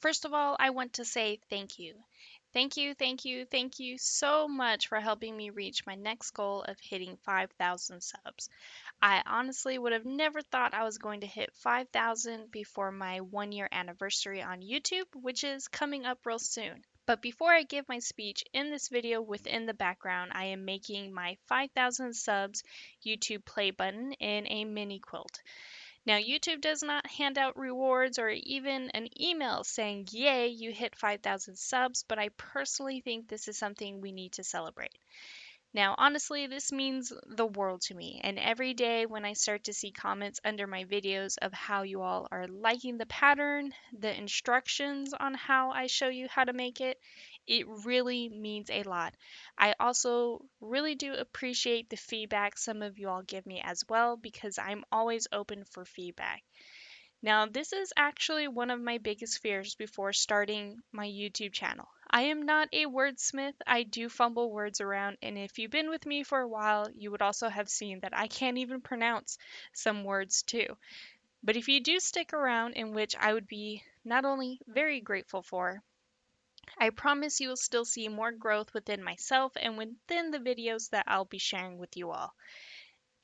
First of all, I want to say thank you. Thank you, thank you, thank you so much for helping me reach my next goal of hitting 5,000 subs. I honestly would have never thought I was going to hit 5,000 before my 1 year anniversary on YouTube, which is coming up real soon. But before I give my speech in this video, within the background, I am making my 5,000 subs YouTube play button in a mini quilt. Now, YouTube does not hand out rewards or even an email saying, yay, you hit 5,000 subs, but I personally think this is something we need to celebrate. Now, honestly, this means the world to me, and every day when I start to see comments under my videos of how you all are liking the pattern, the instructions on how I show you how to make it really means a lot. I also really do appreciate the feedback some of you all give me as well because I'm always open for feedback. Now, this is actually one of my biggest fears before starting my YouTube channel. I am not a wordsmith. I do fumble words around, and if you've been with me for a while, you would also have seen that I can't even pronounce some words too. But if you do stick around, in which I would be not only very grateful for, I promise you will still see more growth within myself and within the videos that I'll be sharing with you all.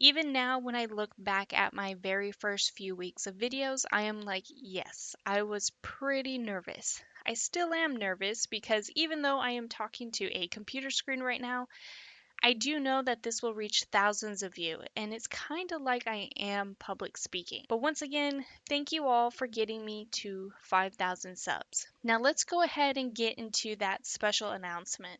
Even now, when I look back at my very first few weeks of videos, I am like, yes, I was pretty nervous. I still am nervous because even though I am talking to a computer screen right now, I do know that this will reach thousands of you, and it's kind of like I am public speaking. But once again, thank you all for getting me to 5,000 subs. Now let's go ahead and get into that special announcement.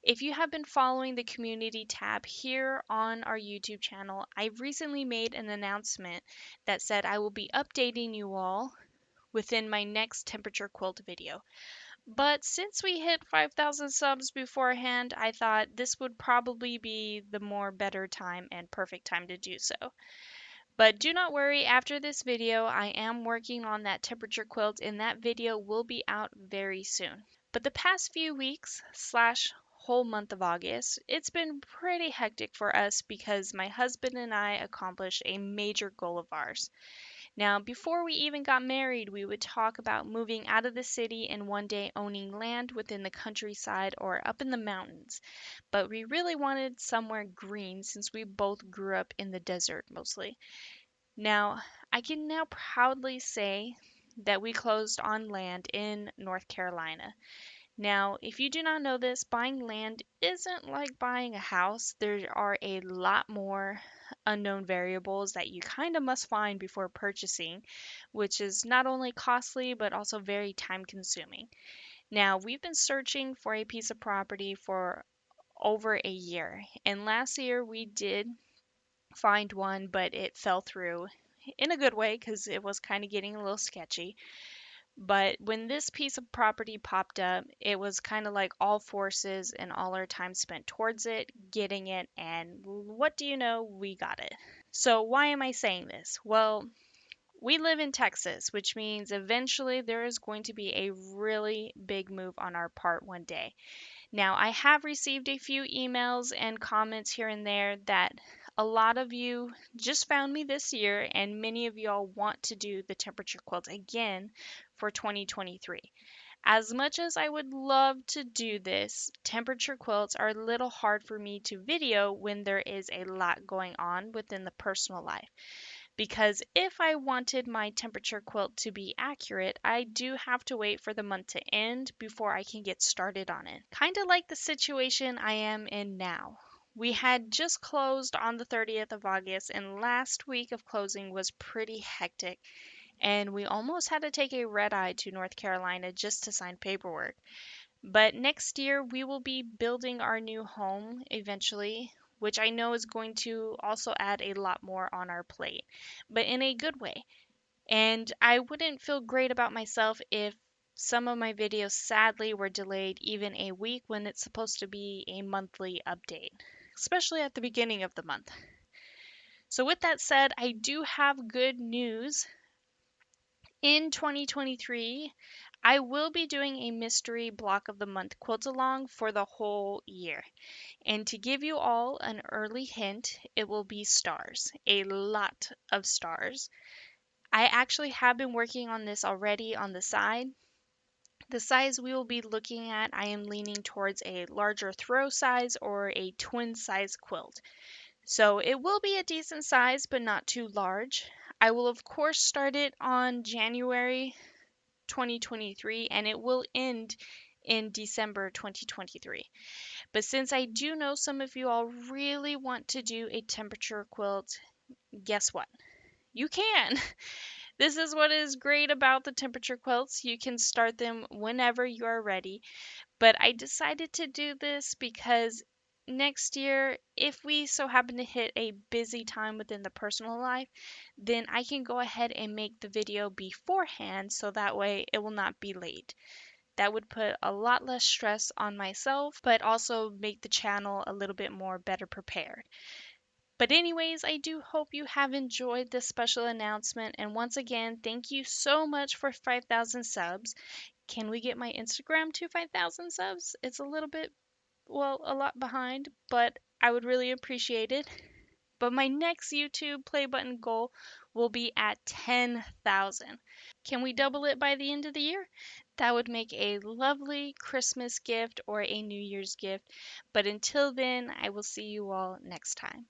If you have been following the community tab here on our YouTube channel, I've recently made an announcement that said I will be updating you all within my next temperature quilt video. But since we hit 5,000 subs beforehand, I thought this would probably be the more better time and perfect time to do so. But do not worry, after this video, I am working on that temperature quilt and that video will be out very soon. But the past few weeks slash whole month of August, it's been pretty hectic for us because my husband and I accomplished a major goal of ours. Now, before we even got married, we would talk about moving out of the city and one day owning land within the countryside or up in the mountains. But we really wanted somewhere green since we both grew up in the desert mostly. Now, I can now proudly say that we closed on land in North Carolina. Now, if you do not know this, buying land isn't like buying a house. There are a lot more unknown variables that you kind of must find before purchasing, which is not only costly but also very time consuming. Now, we've been searching for a piece of property for over a year, and last year we did find one, but it fell through in a good way because it was kind of getting a little sketchy. But when this piece of property popped up, it was kind of like all forces and all our time spent towards it, getting it, and what do you know? We got it. So, why am I saying this? Well, we live in Texas, which means eventually there is going to be a really big move on our part one day. Now, I have received a few emails and comments here and there that a lot of you just found me this year, and many of y'all want to do the temperature quilt again for 2023. As much as I would love to do this, temperature quilts are a little hard for me to video when there is a lot going on within the personal life. Because if I wanted my temperature quilt to be accurate, I do have to wait for the month to end before I can get started on it. Kind of like the situation I am in now. We had just closed on the 30th of August, and last week of closing was pretty hectic, and we almost had to take a red eye to North Carolina just to sign paperwork. But next year, we will be building our new home eventually, which I know is going to also add a lot more on our plate, but in a good way. And I wouldn't feel great about myself if some of my videos sadly were delayed even a week when it's supposed to be a monthly update, especially at the beginning of the month. So, with that said, I do have good news. In 2023, I will be doing a mystery block of the month quilt along for the whole year. And to give you all an early hint, it will be stars. A lot of stars. I actually have been working on this already on the side, The size we will be looking at, I am leaning towards a larger throw size or a twin size quilt. So it will be a decent size, but not too large. I will, of course, start it on January 2023 and it will end in December 2023. But since I do know some of you all really want to do a temperature quilt, guess what? You can. This is what is great about the temperature quilts. You can start them whenever you are ready. But I decided to do this because next year, if we so happen to hit a busy time within the personal life, then I can go ahead and make the video beforehand so that way it will not be late. That would put a lot less stress on myself, but also make the channel a little bit more better prepared. But anyways, I do hope you have enjoyed this special announcement. And once again, thank you so much for 5,000 subs. Can we get my Instagram to 5,000 subs? It's a little bit, well, a lot behind, but I would really appreciate it. But my next YouTube play button goal will be at 10,000. Can we double it by the end of the year? That would make a lovely Christmas gift or a New Year's gift. But until then, I will see you all next time.